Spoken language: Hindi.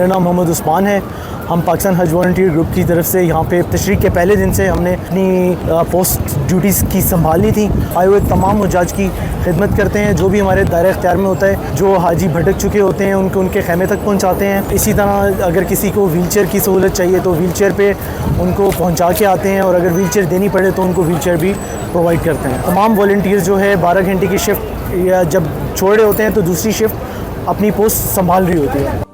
मेरा नाम मोहम्मद उस्मान है। हम पाकिस्तान हज वॉलंटियर ग्रुप की तरफ से यहाँ पे तशरीक़ के पहले दिन से हमने अपनी पोस्ट ड्यूटीज़ की संभाली थी। आए हुए तमाम हुज्जाज की खिदमत करते हैं, जो भी हमारे दायरे इख्तियार में होता है। जो हाजी भटक चुके होते हैं उनको उनके खैमे तक पहुँचाते हैं। इसी तरह अगर किसी को व्हीलचेयर की सहूलत चाहिए तो व्हीलचेयर पे उनको पहुँचा के आते हैं, और अगर व्हीलचेयर देनी पड़े तो उनको व्हीलचेयर भी प्रोवाइड करते हैं। तमाम वॉलंटियर जो है 12 घंटे की शिफ्ट या जब छोड़ रहे होते हैं तो दूसरी शिफ्ट अपनी पोस्ट संभाल रही होती है।